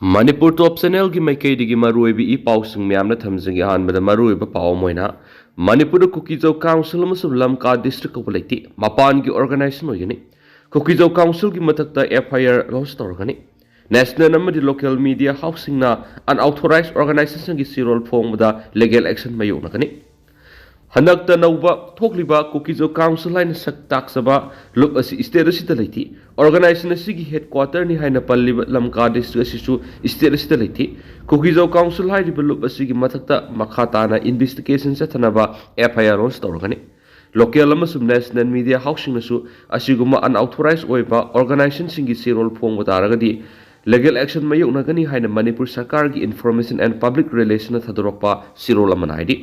Manipur top channel ki maikei digi maruibi I pausing myamna thamjingi ahanbada maruiba paw moina Manipur Kukizo Council amasung Lamka district ko balati mapan ki organization oyani Kukizo Council ki matakta FIR lodge torgani National amadi local media housing na unauthorized organization ki sirol phongda legal action mayu nakani Hanakta nauba thokliba Kukizo Council line saktak saba look asi state asita laiti organization asigi headquarter ni haina palliba lamka district asisu state asita laiti Kukizo Council hai look asigi matakta makhatana investigation sathanaba FIR on storgani local amasum national media housing nasu asiguma unauthorized oiba organization singi sirol phongba taragadi legal action mayu nakani haina Manipur sarkar gi information and public relations thadorokpa sirol amanaidi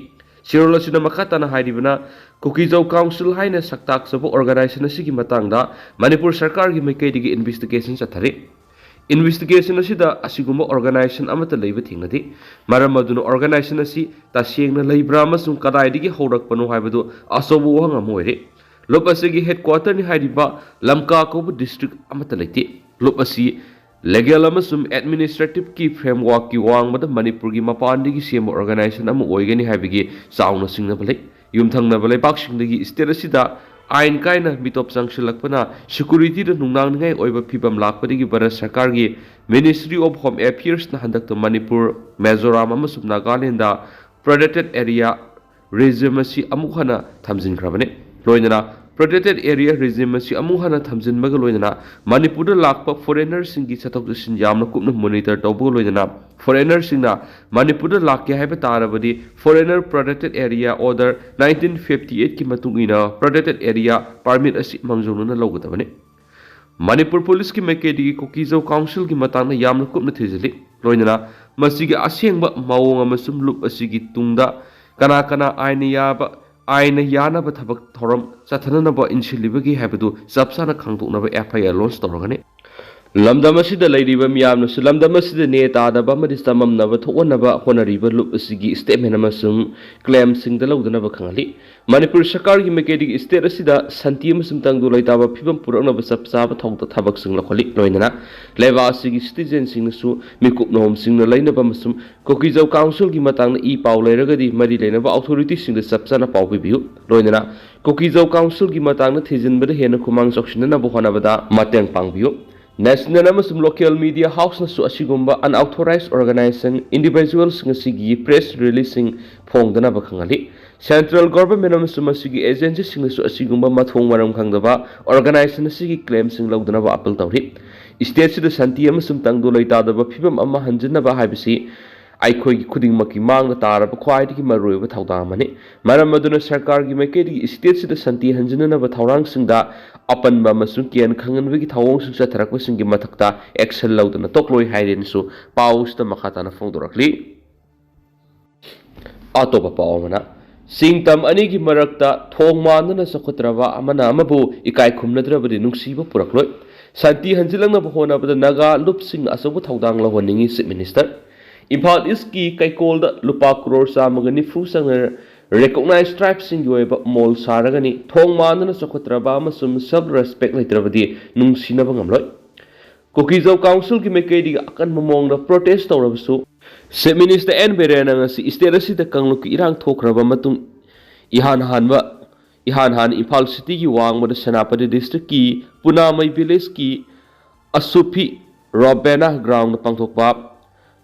Sirol asina makhatana hairibana Kukizo Council haina saktak sabo organization asigi matangda Manipur sarkar gi maikei digi investigation chathari investigation asida asiguma organization amata leiba thingnadi maram aduna organization asi tasengna leibra amasung kadai digi horakpano haibadu asobu wanga moire lop asigi headquarter ni hairiba lamka ko district amata leiti lop asi legal amasum administrative ki framework ki wangmada Manipur gi mapandigi sema organization amu oigani haibigi sauna singna balai yumthangna balai paksingdagi state asida ain kaina mitop sangsilakpana security da nungnang ngai oiba phibam lakpadigi bara sarkar gi Ministry of Home Affairs na handakta Manipur Mizoram amasum Nagaland da protected area regime asi amukhana thamjinkrabane loinana protected area regime asi amuhana thamjinbaga loinana Manipur da lakpa foreigners singi satok sin yamna kupna monitor tawbu loinana foreigners singna Manipur da lakke haiba tarabadi foreigner protected area order 1958 ki matungina protected area permit asi mangjona logadabane Manipur police ki maikedi Kukizo Council ki matangna yamna kupna thijili loinana masigi asengba mawong amasum lup asigi tungda kana kana aina yana ba thabak thoram sathanana ba insilibagi habadu sapsana khangtokna ba FIR launch torgani lamdam asida leiriba miyamna su lamdam asida ne tada ba madi samam na ba thona ba honariba lup asigi statement amasum claim sing da lawdana ba khangali Manipur sarkar gi mekedi state asida santi amasum tangdu laita ba phibam purakna ba sapsa ba thongta thabak sing lakholi loinana leba asigi citizen sing su mikup nom sing na laina ba masum Kukizo Council gi matangna I paw leiragadi mari leina ba authority sing da sapsana paw bibiu loinana Kukizo Council gi matangna thijin ba hena khumang soksina na ba hona ba mateng pangbiu National amasum local media house na su asigumba unauthorized organization individuals ngasigi press releasing phongdana ba khangali central government amasum asigi agency sing su asigumba mathong maram khangdaba organization asigi claim sing lawdana ba appeal tawri state sida santi amasum tangdo laita da ba phibam amma hanjina ba haibisi aikhoi gi khuding maki mangna taraba khwai digi maroi ba thawda mani maram aduna sarkar gi maikei digi state sida santi hanjina na ba thawrang singda apan ba masung kian khangan bagi thawong sing sa tharak singi mathakta action lawdana tokloi hairen su paus ta makhata na phongdorakli ato ba pawmana singtam ani gi marakta thongman na sakhutraba amana amabu ikai khumnadrabadi nungsiba purakloi santi hanjilangna ba hona ba naga lup sing asabu thawdang la honingi chief minister Imphal East ki kaikol da lupa crore samagani fu sang recognized tribes sing yoiba mol saragani thong mandana sakhutraba amasum self respect laitrabadi nungsinaba ngamloi Kukizo Council ki maikei diga akan mamong da protest tawrabasu Chief Minister N Berena ngasi state asida kanglu ki irang thokraba matung ihan han Imphal City ki wangmada Senapati district ki Punamai village ki Asupi Robena ground na pangthokpa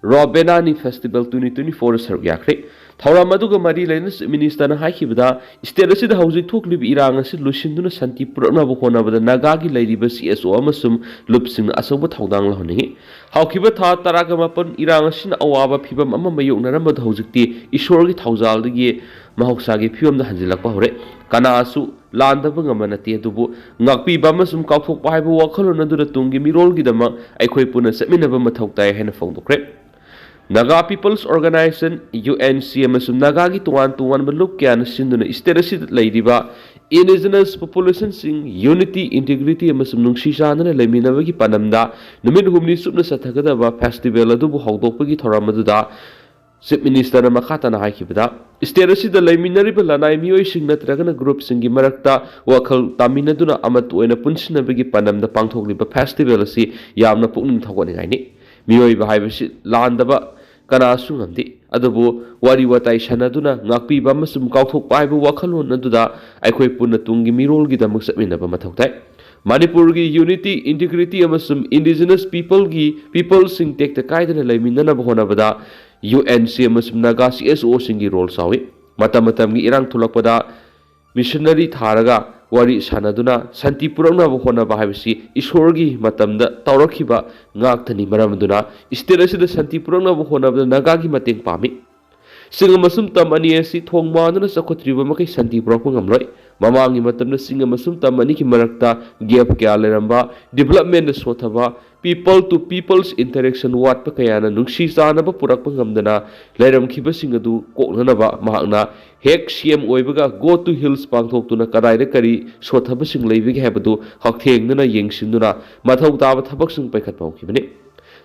Robenani Festival 2024 saruk yakre thawra maduga mari lainas minister na haikibada state asida hauji thoklib irang asi lusinduna santi purna bo khona bada naga gi lairiba CSO amasum lupsing asoba thawdang la honi haukiba tha taraga mapan irang asina awaba phibam amma mayokna ramad haujikti ishor gi thawjal digi mahoksa gi phibam da hanjilakpa hore kana asu landaba ngamanati dubu ngakpi bamasum kawthok pa haiba wakhalona dura tungi mirol gi dama aikhoi puna seminaba mathoktai hena phongdokre Naga People's Organization UNC amasum Naga gi tuan maluk kyan sinduna state laidiba indigenous population sing unity integrity amasum nungsi sanana laiminaba gi panamda numit humni supna sathagada festival adu bu hawdokpagi thoramadu Chief Minister na makata na haikibada state asida laiminariba lanai mioi sing natragana group singi marakta wakhal taminaduna amatu oina punsinabagi panamda pangthokliba festival asi yamna pukning thawani gaini ꯃꯤꯑꯣꯏꯕ ꯍꯥꯏꯕꯁꯤ ꯂꯥꯟꯗꯕ ꯀꯅꯥꯁꯨ ꯉꯝꯗꯦ ꯑꯗꯨꯕꯨ ꯋꯥꯔꯤ ꯋꯥꯇꯥꯏ ꯁꯥꯟꯅꯗꯨꯅ ꯉꯥꯛꯄꯤꯕ ꯑꯃꯁꯨꯡ ꯀꯥꯎꯊꯣꯛꯄ ꯍꯥꯏꯕ ꯋꯥꯈꯜꯂꯣꯟ ꯑꯗꯨꯗ ꯑꯩꯈꯣꯏ ꯄꯨꯟꯅ ꯇꯨꯡꯒꯤ ꯃꯤꯔꯣꯜꯒꯤꯗꯃꯛ ꯆꯠꯃꯤꯟꯅꯕ ꯃꯊꯧ ꯇꯥꯏ ꯃꯅꯤꯄꯨꯔꯒꯤ ꯌꯨꯅꯤꯇꯤ ꯏꯟꯇꯤꯒ꯭ꯔꯤꯇꯤ ꯑꯃꯁꯨꯡ ꯏꯟꯗꯤꯖꯤꯅꯁ ꯄꯤꯄꯜꯁꯤꯡ ꯇꯦꯛꯇ ꯀꯥꯏꯗꯅ ꯂꯩꯃꯤꯟꯅꯅꯕ ꯍꯣꯠꯅꯕꯗ UNC ꯑꯃꯁꯨꯡ ꯅꯥꯒꯥ CSOꯁꯤꯡꯒꯤ ꯔꯣꯜ ꯆꯥꯎꯏ ꯃꯇꯝ ꯃꯇꯝꯒꯤ ꯏꯔꯥꯡ ꯊꯣꯛꯂꯛꯄꯗ ꯃꯤꯁꯅꯔꯤ ꯊꯥꯔꯒ ꯋꯥꯔꯤ ꯁꯥꯟꯅꯗꯨꯅ ꯁꯥꯟꯇꯤ ꯄꯨꯔꯛꯅꯕ ꯍꯣꯠꯅꯕ ꯍꯥꯏꯕꯁꯤ ꯏꯁꯣꯔꯒꯤ ꯃꯇꯝꯗ ꯇꯧꯔꯛꯈꯤꯕ ꯉꯥꯛꯇꯅꯤ ꯃꯔꯝ ꯑꯗꯨꯅ ꯁ꯭ꯇꯦꯠ ꯑꯁꯤꯗ ꯁꯥꯟꯇꯤ ꯄꯨꯔꯛꯅꯕ ꯍꯣꯠꯅꯕꯗ ꯅꯥꯒꯥꯒꯤ ꯃꯇꯦꯡ ꯄꯥꯝꯃꯤ ꯆꯤꯡ ꯑꯃꯁꯨꯡ ꯇꯝ ꯑꯅꯤ ꯑꯁꯤ ꯊꯣꯡ ꯃꯥꯟꯗꯨꯅ ꯆꯥꯎꯈꯠꯇ꯭ꯔꯤꯕ ꯃꯈꯩ ꯁꯥꯟꯇꯤ ꯄꯨꯔꯛꯄ ꯉꯝꯂꯣꯏ ꯃꯃꯥꯡꯒꯤ ꯃꯇꯝꯗ ꯆꯤꯡ ꯑꯃꯁꯨꯡ ꯇꯝ ꯑꯅꯤꯒꯤ ꯃꯔꯛꯇ ꯒꯦꯞ ꯀꯌꯥ ꯂꯩꯔꯝꯕ ꯗꯤꯕꯦꯂꯞꯃꯦꯟꯗ ꯁꯣꯊꯕ ꯄꯤꯄꯜ ꯇꯨ ꯄꯤꯄꯜꯁ ꯏꯟꯇꯔꯦꯛꯁꯟ ꯋꯥꯠꯄ ꯀꯌꯥꯅ ꯅꯨꯡꯁꯤ ꯆꯥꯟꯅꯕ ꯄꯨꯔꯛꯄ ꯉꯝꯗꯅ ꯂꯩꯔꯝꯈꯤꯕꯁꯤꯡ ꯑꯗꯨ ꯀꯣꯛꯅꯅꯕ ꯃꯍꯥꯛꯅ ꯍꯦꯛ CM ꯑꯣꯏꯕꯒ ꯒꯣ ꯇꯨ ꯍꯤꯜꯁ ꯄꯥꯡꯊꯣꯛꯇꯨꯅ ꯀꯗꯥꯏꯗ ꯀꯔꯤ ꯁꯣꯊꯕꯁꯤꯡ ꯂꯩꯕꯒꯦ ꯍꯥꯏꯕꯗꯨ ꯍꯛꯊꯦꯡꯅꯅ ꯌꯦꯡꯁꯤꯟꯗꯨꯅ ꯃꯊꯧ ꯇꯥꯕ ꯊꯕꯛꯁꯤꯡ ꯄꯥꯏꯈꯠꯄ ꯍꯧꯈꯤꯕꯅꯤ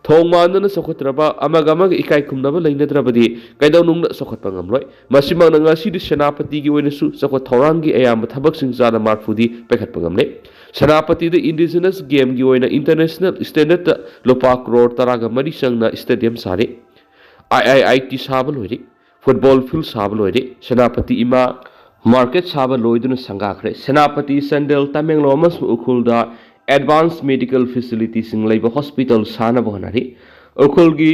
ꯊꯣꯡ ꯃꯥꯟꯗꯨꯅ ꯆꯥꯎꯈꯠꯇ꯭ꯔꯕ ꯑꯃꯒ ꯏꯀꯥꯏ ꯈꯨꯝꯅꯕ ꯂꯩꯅꯗ꯭ꯔꯕꯗꯤ ꯀꯩꯗꯧꯅꯨꯡꯗ ꯆꯥꯎꯈꯠꯄ ꯉꯝꯂꯣꯏ ꯃꯁꯤꯃꯛꯅ ꯉꯁꯤꯗꯤ ꯁꯦꯅꯥꯄꯇꯤꯒꯤ ꯑꯣꯏꯅꯁꯨ ꯆꯥꯎꯈꯠ ꯊꯧꯔꯥꯡꯒꯤ ꯑꯌꯥꯝꯕ ꯊꯕꯛꯁꯤꯡ ꯆꯥꯗ ꯃꯥꯔꯐꯨꯗꯤ ꯄꯥꯏꯈꯠꯄ ꯉꯝꯂꯦ ꯁꯦꯅꯥꯄꯇꯤꯗ ꯏꯟꯗꯤꯖꯤꯅꯁ ꯒꯦꯝꯒꯤ ꯑꯣꯏꯅ ꯏꯟꯇꯔꯅꯦꯁꯅꯦꯜ ꯁ꯭ꯇꯦꯟꯗꯔꯗꯇ ꯂꯨꯄꯥ ꯀ꯭ꯔꯣꯔ 13 ꯆꯪꯅ ꯁ꯭ꯇꯦꯗꯤꯌꯝ ꯁꯥꯔꯤ IIIT ꯁꯥꯕ ꯂꯣꯏꯔꯤ ꯐꯨꯠꯕꯣꯜ ꯐꯤꯜ ꯁꯥꯕ ꯂꯣꯏꯔꯤ ꯁꯦꯅꯥꯄꯇꯤ ꯏꯃꯥ ꯃꯥꯔꯀꯦꯠ ꯁꯥꯕ ꯂꯣꯏꯗꯨꯅ ꯁꯪꯒꯥꯈ꯭ꯔꯦ ꯁꯦꯅꯥꯄꯇꯤ ꯆꯥꯟꯗꯦꯜ ꯇꯃꯦꯡꯂꯣꯡ ꯑꯃꯁꯨꯡ ꯎꯈ꯭ꯔꯨꯜꯗ ꯑꯦꯗꯚꯥꯟꯁ ꯃꯦꯗꯤꯀꯦꯜ ꯐꯦꯁꯤꯂꯤꯇꯤꯁꯤꯡ ꯂꯩꯕ ꯍꯣꯁꯄꯤꯇꯥꯜ ꯁꯥꯅꯕ ꯍꯣꯠꯅꯔꯤ ꯎꯈ꯭ꯔꯨꯜꯒꯤ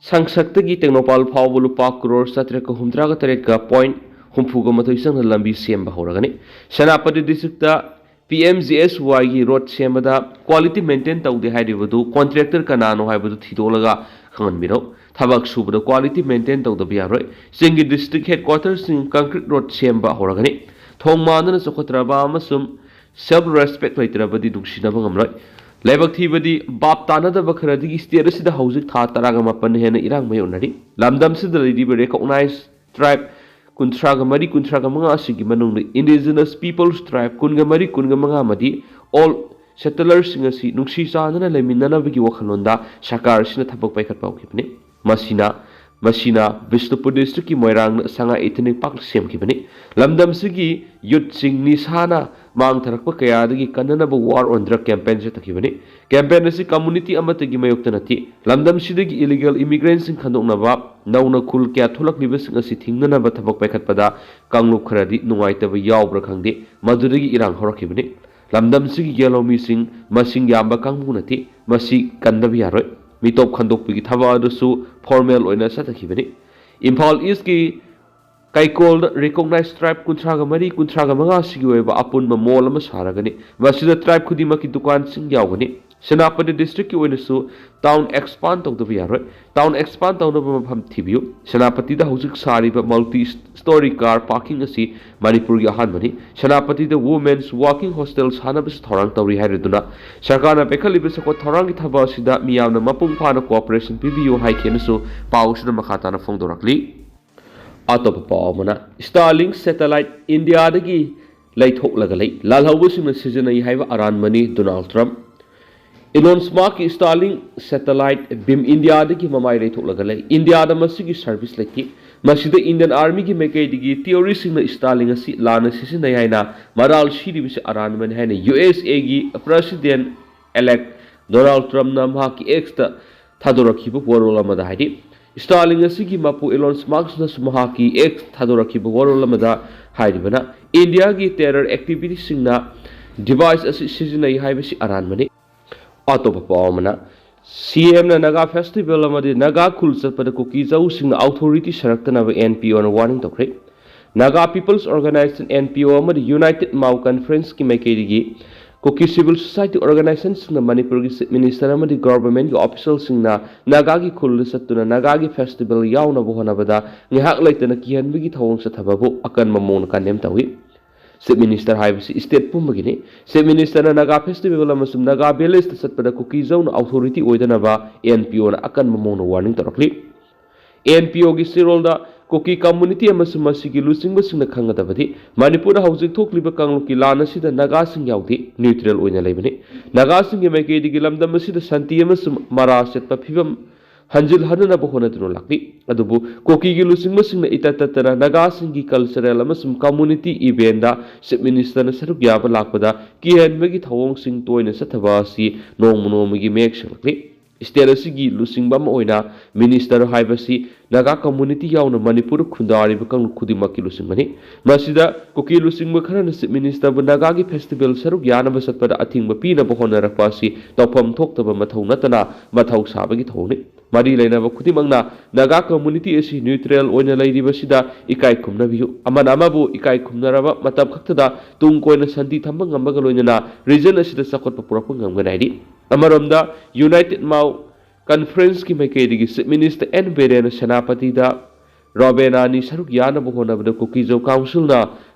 ꯁꯪꯁꯛꯇꯒꯤ ꯇꯦꯡꯅꯧꯄꯜ ꯐꯥꯎꯕ ꯂꯨꯄꯥ ꯀ꯭ꯔꯣꯔ 768.64 ꯆꯪꯅ ꯂꯝꯕꯤ ꯁꯦꯝꯕ ꯍꯧꯔꯒꯅꯤ ꯁꯦꯅꯥꯄꯇꯤ ꯗꯤꯁꯇ꯭ꯔꯤꯛꯇ PMGSYꯒꯤ ꯔꯣꯗ ꯁꯦꯝꯕꯗ ꯀ꯭ꯋꯥꯂꯤꯇꯤ ꯃꯦꯟꯇꯦꯟ ꯇꯧꯗꯦ ꯍꯥꯏꯔꯤꯕꯗꯨ ꯀꯣꯟꯇ꯭ꯔꯦꯛꯇꯔ ꯀꯅꯥꯅꯣ ꯍꯥꯏꯕꯗꯨ ꯊꯤꯗꯣꯛꯂꯒ ꯈꯪꯍꯟꯕꯤꯔꯧ ꯊꯕꯛ ꯁꯨꯕꯗ ꯀ꯭ꯋꯥꯂꯤꯇꯤ ꯃꯦꯟꯇꯦꯟ ꯇꯧꯗꯕ ꯌꯥꯔꯣꯏ ꯆꯤꯡꯒꯤ ꯗꯤꯁꯇ꯭ꯔꯤꯛ ꯍꯦꯗꯀ꯭ꯋꯥꯇꯔꯁꯤꯡ ꯀꯪꯀ꯭ꯔꯤꯠ ꯔꯣꯗ ꯁꯦꯝꯕ ꯍꯧꯔꯒꯅꯤ ꯊꯣꯡ ꯃꯥꯟꯗꯨꯅ ꯆꯥꯎꯈꯠꯇ꯭ꯔꯕ ꯑꯃꯁꯨꯡ ꯁꯦꯜꯐ ꯔꯦꯁꯄꯦꯛ ꯂꯩꯇ꯭ꯔꯕꯗꯤ ꯅꯨꯡꯁꯤꯅꯕ ꯉꯝꯂꯣꯏ ꯂꯥꯏꯕꯛ ꯊꯤꯕꯗꯤ ꯚꯥꯞ ꯇꯥꯅꯗꯕ ꯈꯔꯗꯒꯤ ꯁ꯭ꯇꯦꯠ ꯑꯁꯤꯗ ꯍꯧꯖꯤꯛ ꯊꯥ 18 ꯍꯦꯟꯅ ꯏꯔꯥꯡ ꯃꯥꯌꯣꯛꯅꯔꯤ ꯂꯝꯗꯝꯁꯤꯗ ꯂꯩꯔꯤꯕ ꯔꯦꯀꯣꯛꯅꯥꯏꯖ ꯇ꯭ꯔꯥꯏꯕ 33 ꯑꯁꯤꯒꯤ ꯃꯅꯨꯡꯗ ꯏꯟꯗꯤꯖꯤꯅꯁ ꯄꯤꯄꯜꯁ ꯇ꯭ꯔꯥꯏꯕ 23 ꯑꯃꯗꯤ ꯑꯣꯜ ꯁꯦꯇꯂꯔꯁꯤꯡ ꯑꯁꯤ ꯅꯨꯡꯁꯤ ꯆꯥꯟꯅꯅ ꯂꯩꯃꯤꯟꯅꯅꯕꯒꯤ ꯋꯥꯈꯜꯂꯣꯟꯗ ꯁꯔꯀꯥꯔ ꯑꯁꯤꯅ ꯊꯕꯛ ꯄꯥꯏꯈꯠꯄ ꯍꯧꯈꯤꯕꯅꯤ ꯃꯁꯤꯅ ꯕꯤꯁꯅꯨꯄꯨꯔ ꯗꯤꯁꯇ꯭ꯔꯤꯛꯀꯤ ꯃꯣꯏꯔꯥꯡꯗ ꯁꯉꯥꯏ ꯏꯊꯅꯤꯛ ꯄꯥꯔꯛ ꯁꯦꯝꯈꯤꯕꯅꯤ ꯂꯝꯗꯝꯁꯤꯒꯤ ꯌꯨꯠꯁꯤꯡ ꯅꯤꯁꯥꯅ ꯃꯥꯡꯊꯔꯛꯄ ꯀꯌꯥꯗꯒꯤ ꯀꯟꯅꯅꯕ ꯋꯥꯔ ꯑꯣꯟ ꯗ꯭ꯔꯒ ꯀꯦꯝꯄꯦꯟ ꯆꯠꯊꯈꯤꯕꯅꯤ ꯀꯦꯝꯄꯦꯟ ꯑꯁꯤ ꯀꯝꯃꯨꯅꯤꯇꯤ ꯑꯃꯠꯇꯒꯤ ꯃꯥꯌꯣꯛꯇ ꯅꯠꯇꯦ ꯂꯝꯗꯝꯁꯤꯗꯒꯤ ꯏꯂꯤꯒꯦꯜ ꯏꯃꯤꯒ꯭ꯔꯦꯟꯠꯁꯤꯡ ꯈꯟꯗꯣꯛꯅꯕ ꯅꯧꯅ ꯈꯨꯜ ꯀꯌꯥ ꯊꯣꯛꯂꯛꯂꯤꯕꯁꯤꯡ ꯑꯁꯤ ꯊꯤꯡꯅꯅꯕ ꯊꯕꯛ ꯄꯥꯏꯈꯠꯄꯗ ꯀꯥꯡꯂꯨꯞ ꯈꯔꯗꯤ ꯅꯨꯡꯉꯥꯏꯇꯕ ꯌꯥꯎꯕ꯭ꯔꯥ ꯈꯪꯗꯦ ꯃꯗꯨꯗꯒꯤ ꯏꯔꯥꯡ ꯍꯧꯔꯛꯈꯤꯕꯅꯤ ꯂꯝꯗꯝꯁꯤꯒꯤ ꯌꯦꯜꯍꯧꯃꯤꯁꯤꯡ ꯃꯁꯤꯡ ꯌꯥꯝꯕ ꯀꯥꯡꯕꯨ ꯅꯠꯇꯦ ꯃꯁꯤ ꯀꯟꯗꯕ ꯌꯥꯔꯣꯏ ꯃꯤꯇꯣꯞ ꯈꯟꯗꯣꯛꯄꯒꯤ ꯊꯕꯛ ꯑꯗꯨꯁꯨ ꯐꯣꯔꯃꯦꯜ ꯑꯣꯏꯅ ꯆꯠꯊꯈꯤꯕꯅꯤ ꯏꯝꯐꯥꯜ ꯏꯁꯀꯤ ꯀꯩꯀꯣꯜꯗ ꯔꯤꯀꯣꯛꯅꯥꯏꯖ ꯇ꯭ꯔꯥꯏꯕ 35 ꯑꯁꯤꯒꯤ ꯑꯣꯏꯕ ꯑꯄꯨꯟꯕ ꯃꯣꯜ ꯑꯃ ꯁꯥꯔꯒꯅꯤ ꯃꯁꯤꯗ ꯇ꯭ꯔꯥꯏꯕ ꯈꯨꯗꯤꯡꯃꯛꯀꯤ ꯗꯨꯀꯥꯟꯁꯤꯡ ꯌꯥꯎꯒꯅꯤ ꯁꯦꯅꯥꯄꯇꯤ ꯗꯤꯁꯇ꯭ꯔꯤꯛꯀꯤ ꯑꯣꯏꯅꯁꯨ ꯇꯥꯎꯟ ꯑꯦꯛꯁꯄꯥꯟ ꯇꯧꯗꯕ ꯌꯥꯔꯣꯏ ꯇꯥꯎꯟ ꯑꯦꯛꯁꯄꯥꯟ ꯇꯧꯅꯕ ꯃꯐꯝ ꯊꯤꯕꯤꯌꯨ ꯁꯦꯅꯥꯄꯇꯤꯗ ꯍꯧꯖꯤꯛ ꯁꯥꯔꯤꯕ ꯃꯜꯇꯤ ꯁ꯭ꯇꯣꯔꯤ ꯀꯥꯔ ꯄꯥꯔꯀꯤꯡ ꯑꯁꯤ ꯃꯅꯤꯄꯨꯔꯒꯤ ꯑꯍꯥꯟꯕꯅꯤ ꯁꯦꯅꯥꯄꯇꯤꯗ ꯋꯨꯃꯦꯟꯁ ꯋꯥꯔꯀꯤꯡ ꯍꯣꯁꯇꯦꯜ ꯁꯥꯅꯕꯁꯨ ꯊꯧꯔꯥꯡ ꯇꯧꯔꯤ ꯍꯥꯏꯔꯗꯨꯅ ꯁꯔꯀꯥꯔꯅ ꯄꯥꯏꯈꯠꯂꯤꯕ ꯆꯥꯎꯈꯠ ꯊꯧꯔꯥꯡꯒꯤ ꯊꯕꯛ ꯑꯁꯤꯗ ꯃꯤꯌꯥꯝꯅ ꯃꯄꯨꯡ ꯐꯥꯅ ꯀꯣꯑꯣꯄꯔꯦꯁꯟ ꯄꯤꯕꯤꯌꯨ ꯍꯥꯏꯈꯤꯅꯁꯨ ꯄꯥꯎ ꯑꯁꯤꯗ ꯃꯈꯥ ꯇꯥꯅ ꯐꯣꯡꯗꯣꯔꯛꯂꯤ ꯑꯇꯣꯞꯄ ꯄꯥꯎ ꯑꯃꯅ ꯁ꯭ꯇꯥꯔꯂꯤꯡ ꯁꯦꯇꯦꯂꯥꯏꯠ ꯏꯟꯗꯤꯌꯥꯗꯒꯤ ꯂꯩꯊꯣꯛꯂꯒ ꯂꯩ ꯂꯥꯜꯍꯧꯕꯁꯤꯡꯅ ꯁꯤꯖꯤꯟꯅꯩ ꯍꯥꯏꯕ ꯑꯔꯥꯟꯕꯅꯤ ꯗꯣꯅꯥꯜꯗ ꯇ꯭ꯔꯝꯞ इलोन मस्क की स्टारलिंग सैटेलाइट बिम इंडिया की ममाई लेथोलगा इंडिया मसीगी सर्विस लेती मसीदा इंडियन आर्मी की मैकेदी थियोरी स्टारलिंग असी लाना सिसिनाय हाइना मराल सिरिबिसे अरानमन हाइना USA की प्रेसिडेंट इलेक्ट डोनाल्ड ट्रम्प ना महाकी एक्स थादोरखिबो वरोल अमदा हाइदि स्टारलिंग असी मपु इलोन मस्क ना महाकी एक्स थादोरखिबो वरोल अमदा हाइदिबना इंडिया की टेरर एक्टिविटी सिंगना डिवाइस असी सिजिनाय हाइबसी अरानमनि अतोप पावमना CM ना नागा फेस्टिवल अमदि नागा खुल चतपद कुकी जौसिंग अथॉरिटी सरक्तनब NPO ना वार्निंग तौखरे नागा पीपल्स ऑर्गेनाइजेशन NPO अमदि यूनाइटेड माउ कॉन्फ्रेंस की मैकेदिगी कुकी सिविल सोसाइटी ऑर्गेनाइजेशन सिंग मणिपुर की चीफ मिनिस्टर अमदि गवर्नमेंट की ऑफिशियल सिंग नागा की खुल चतुना नागा की फेस्टिवल यावनब होनबदा ngihat laitana kihanbigi thawong sathababu akan mamon kanem tawi chief minister है स्टेट पुमगिनी chief minister Naga festival Naga village चतपद कुकी जौन अथॉरिटी NPO अकन ममोन वार्निंग तौरक्ली NPO की सिरोल कुकी कम्युनिटी लुचिंग खंगदबदी मणिपुर हौजिक थोक्लिबा कांगलु की लान असिदा नागा सिंग याउदे न्यूट्रल ओइना लेबनी नागा सिंग की मैकेदी की लमदम असिदा शांति मरा सेटपा फिबम हंजिल हननब होनदुना लाक्ली अदुबु कोकी की लुसिंगमसिंग इतततरा नागासिंग की कल्चरल अमसुम कम्युनिटी इवेंट दा चीफ मिनिस्टर न सरुक याबा लाकपदा किहनबगी थवोंग सिंग तोयना सथबा असि नोंमनोमगी मेक सलक्ली स्टेट असगी लुसिंगबा अमा ओइना मिनिस्टर हाइबसी नागा कम्युनिटी यावना मणिपुर खुंदारिबा कंगलु खुदिमक्की लुसिंगबनी मसिदा कुकी लुसिंगबा खरना चीफ मिनिस्टर बु नागागी फेस्टिवल सरुक यानबा चटपदा अथिंगबा पीनबा होनरकपा असि तौफम थोक्तबा मथौ नतना मथौ साबगी थौनि मरी लेनबा खुदिमंगना नागा कम्युनिटी असि न्यूट्रल ओइना लैरिबसिदा इकाई खुमनबियु अमन अमबु इकाई खुमनरबा मतब खक्तदा तुंग कोइना शांति थंबा ngambga loinana region asida sakotpa purakpa ngamganai अमरमदा यूनाइटेड माउ कॉन्फ्रेंस की मैकेदी chief minister N Biren Senapati रॉबेनानी सरुक यानब होनबद कुकीजो काउंसिल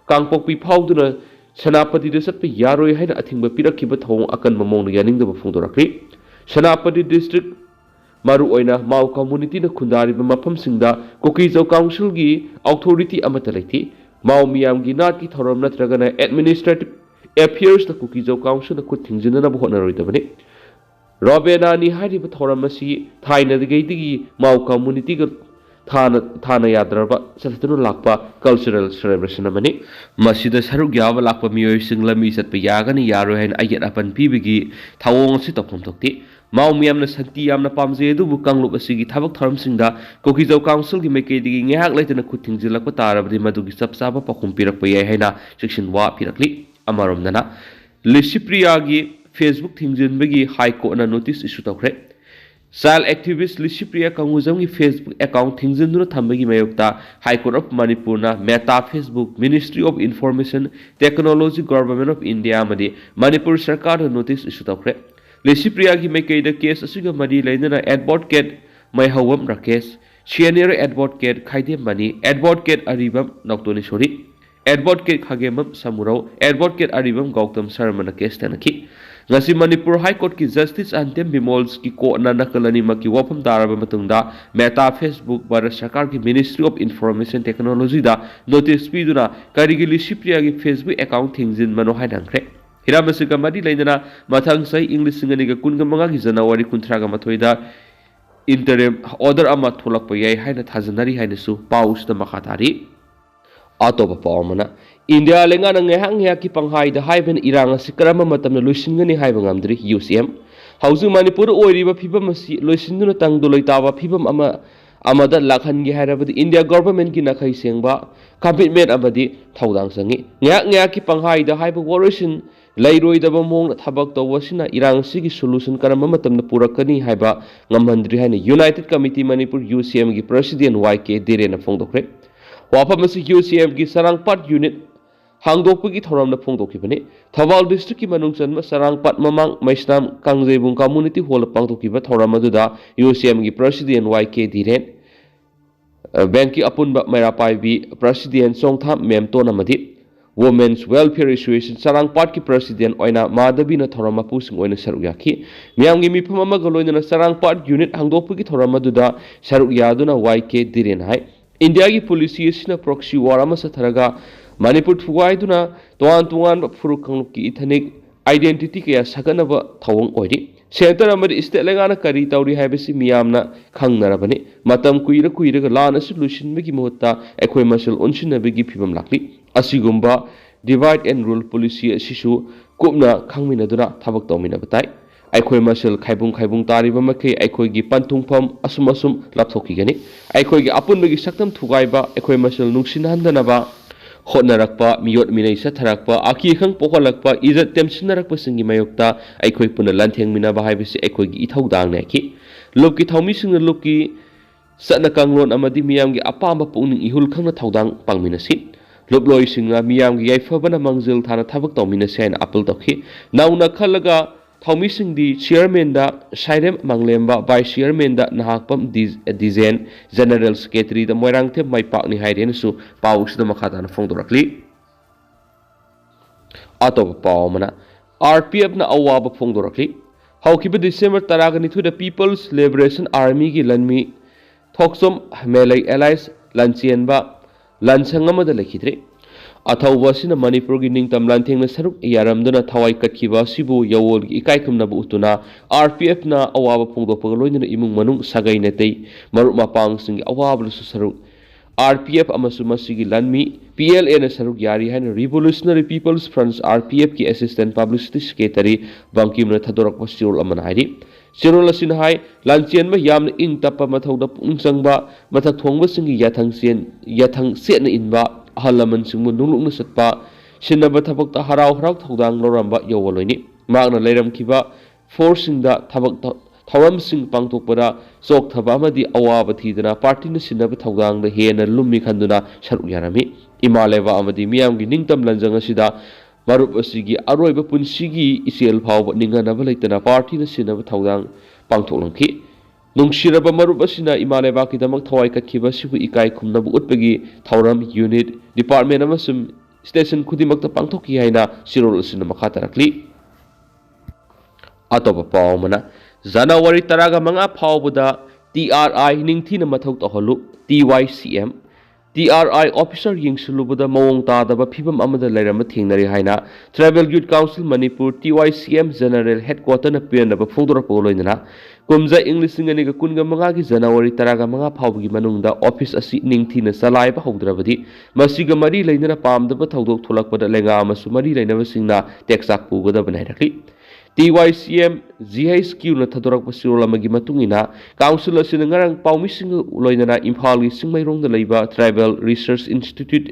कांगपोक्पी फाउदुना सेनापति चटप यारोय है अथिंग पीरखिब थौं अकनब मौन यानिंगदब फोंदोरक्री सेनापति district मरुओइना Maui community खुंदारिब मफमसिंगदा Kuki-Zo council की अथॉरिटी अमत लेथि माउ मियाम की नाट की थौरम नत्रगना administrative affairs the Kuki-Zo council खुद थिंजिनब होनरोइदबने रॉबेनानी हारिब थौरम असि थाइनदगैदगी माउ कम्युनिटी थाना याद्रबा चलतुन लाक्पा कल्चरल सेलिब्रेशन अमनि मसिद सरुक याब लाक्पा मियोइसिंग लमी चटप यागनि यारो हैन अयत अपन पीबिगी थावोंग असि तफम थोक्ति माउ मियामना शांति यामना पामजे अदुबु कांगलुप असिगी थाबक थौरमसिंगदा कुकीजो काउंसिल की मैकेदिगी ngehak laitana खुद थिंजिलकपा तारबदि मदुगी चपचाबा पाखुम पिरकपा याय हैना सेक्शन वा पिरकली अमरोमदना लिसिप्रिया की फेसबुक थिंजिनबगी हाई कोर्ट नोटिस इशू तौरे चाइल्ड एक्टिविस्ट लिसिप्रिया कंगुजम की फेसबुक अकाउंट थिंजिनदुना थंबगी मयोक्ता high court of Manipur Meta Facebook ministry of information technology government of India Manipur सरकार नोटिस इशू तौरे लिसिप्रिया की मैकेद केस असिगा मरी लेना एडवोकेट मैहवम Rakesh senior advocate Khaidem Mani advocate Aribam नौतोनी सोरी एडवोकेट खागेमम समुराव एडवोकेट अरिबम गौतम शर्मा केस तनखी ngasi manipur high court ki justice antem bimols ki ko na nakalani ma ki wafam daraba matungda meta facebook bharat sarkar ki ministry of information technology da notice piduna karigi lissipriya ki facebook account thingzin mano hainangkre hiramasiga madi leidana mathang sai english singani ga kunga manga ki january 13 ga mathoida interim order ama tholakpa yai haina thajanari haina su paus da makhatari अतोप पावमना India लेंगा ngeha की पंहाई द हाइबन इरांग सिकरम मतम लुसिनगनी हाइब ngamdri UCM हाउजु मणिपुर ओइरिबा फिबम असि लुसिनदुना तंगदो लैताबा फिबम अमदा लाखनगी हाइरबदि इंडिया गवर्नमेंट की नखै सेंगबा कमिटमेंट अबदि थौदांग संगी ngeha की पंहाई द हाइब वोरसिन लैरोइदबा मोंग थबक तवसिना इरांग सिगी सोल्यूशन करम मतम पुरकनी हाइबा ngamhandri हाइने यूनाइटेड कमिटी मणिपुर UCM की प्रेसिडेंट YK दिरेन फोंदोखरे वाफम UCM की सरंगपाट यूनिट हांगदोकपगी थौरमना फोंदोखिबने थौबाल डिस्ट्रिक्ट की मनुंगचन सरंगपाट ममांग मैस्नाम कांगजेबुंग कम्युनिटी हॉल पांगदोखिबा थौरम अदुदा UCM की प्रेसिडेंट YK दिरेन बैंक की अपुनबा मैरापाइबी प्रेसिडेंट सोंगथाम मेमतोन अमदि वुमेन्स वेलफेयर एसोसिएशन सरंगपाट की प्रेसिडेंट ओइना माधवीना थौरम मपुसिंग ओइना सरुक याखी मियामगी मिफम अमगा लोइना सरंगपाट यूनिट हांगदोकपगी थौरम अदुदा सरुक यादुना YK दिरेन हाय इंडिया की पुलिस प्रॉक्सी वार सथरगा मणिपुर थुगाइदुना तोान तोान फुरुक की इथनिक आइडेंटिटी कया सगनब थवंग ओइरि सेंटर अमदि स्टेट लेगाना करी तौरी हाइबसि मियामना खंगनरबने मतम कुइरग लान असि लुसिनबगी महत्ता एखोय मसल उनसिनबगी फिबम लाक्ली असिगुम्बा डिवाइड एंड रूल पुलिसी असिसु कुपना खंगमिनदुना थबक तौमिनब ताई अखोय मसल खाइबुंग तारिब मखै अखोयगी पंथुंगफम असुम लापथोखिगनी अखोयगी अपुनबगी सक्तम थुगाइबा अखोय मसल नुंगसिनहंदनबा होटनरकपा मियोट मिनै सथरकपा आखिखंग पोखलकपा इज्जत तेमसिनरकपा सिंगी मयोक्ता अखोय पुन लांथेंगमिनबा हाइबसि अखोयगी इथौदांगनेखि लुपकी थौमिसिंग लुपकी सतना कंगलोन अमदि मियामगी अपाम पुनिंग इहुल खंगना थौदांग पांगमिनसि लुपलोइसिंगना मियामगी याइफबना मंजिल थाना थबक तौमिनसे हाइना अपील तौखि नाउना खलगा थौमिसिंगदी चेयरमैन दा साइरेम मंगलेम्बा वाइस चेयरमैन दा नहाकपम डिजेन जनरल सेक्रेटरी दा मोइरांगथे माइपाकनी हाइरेनसु पाउसदा मखादाना फोंदोरक्ली अतोप पावमना RPF ना अवाब फोंदोरक्ली हौकिब डिसेंबर 12 दा पीपल्स लिबरेशन आर्मी की लनमी थोक्सोम मेलै एलाइस लंचेनबा लंसंगमदा लेखिद्रे अथौबसिना मणिपुर की निंगतम लांथेंगना सरुक यारमदुना थवाई कटखिबा सिबु यवोल की इकाइखमनबु उतुना RPF ना अवाब फोंदोकपग लोइनना इमुंग मनुंग सगै नतै मरुप मपांग सिंग अवाबलसु सरुक RPF अमसु मसिगी लनमी PLA ना सरुक यारी हाइन रिवोल्यूशनरी पीपल्स फ्रंट RPF की assistant publicity secretary बंकिमना थदोरक पस्टियोल Amna हाइरि Chirol asin hai lanchen ma yam ing tapa mathau da pung changba mathak thongba singi yathang sen inba ahalaman singmu nungluk na satpa sinaba thabak ta harau harau thodang loramba yowoloini magna leiram kiba forcing da thabak thawam sing pangthokpada sok thaba amadi awaba thidana party na sinaba thodang da hena lummi khanduna saru yarami imaleva amadi miyam gi ningtam lanjang asida marup asigi aroiba punsigi isel phawba ninganaba leitana party na sinaba thodang pangtholangki nungshiraba marup asina imaleba kidamak thawai katkiba sibu ikai khumnabu utpagi thauram unit department amasum station khudimakta pangthokki haina sirol asina makha tarakli atopa pawmana January taraga manga phawbuda TRI ningthina mathau taholu TYCM TRI officer yingsulubada mawong tadaba phibam amada leirama thingnari haina Tribal Youth Council Manipur TYCM General Headquarter na pianaba phongdorapol loinana kumja English singaniga kunga manga gi January taraga manga phawbugi manungda office asi ningthina salaiba haudrabadi masiga mari leinana pamdaba thaudok tholakpada lenga amasu mari leinaba singna teksak pugada banairaki TYCM GHQ na thadorak pasirol amagi matungina council asina ngarang pawmising loinana Imphal gi singmairong da leiba Tribal Research Institute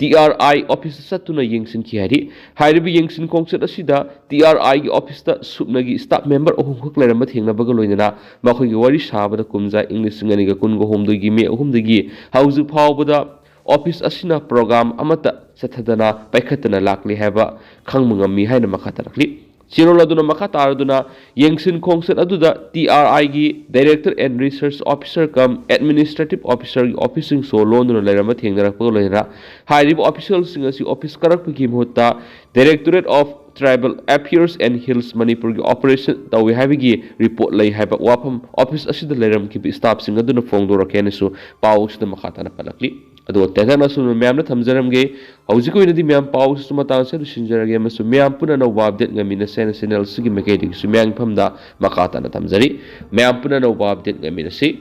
TRI office satuna yengsin ki hari hairibi yengsin kongset asida TRI gi office ta subnagi staff member ohum khok leramba thengna baga loinana makhoi gi wari sabada kumja English singani ga kun go hom dagi me ohum dagi hauju phawbada office asina program amata sathadana paikhatana lakle haba khangmungam mi haina makatarakli Chirol aduna makha taraduna yengsin khongset aduda TRI gi Director and Research Officer cum Administrative Officer gi officing so lonuna lerama thengnarak po loina hairib officials sing asi office karak gi mohta Directorate of Tribal Affairs and Hills Manipur gi operation tawi habigi report lay haba wapam office asida leram ki staff sing aduna phongdora kenesu paus da makha tana palakli ado tegana su myam na thamjaramge hauji ko inadi myam paus su matang se sinjarage masu myam puna no update ngamina sen channel sigi mekedik su myang phamda makata na thamjari myam puna no update ngamina si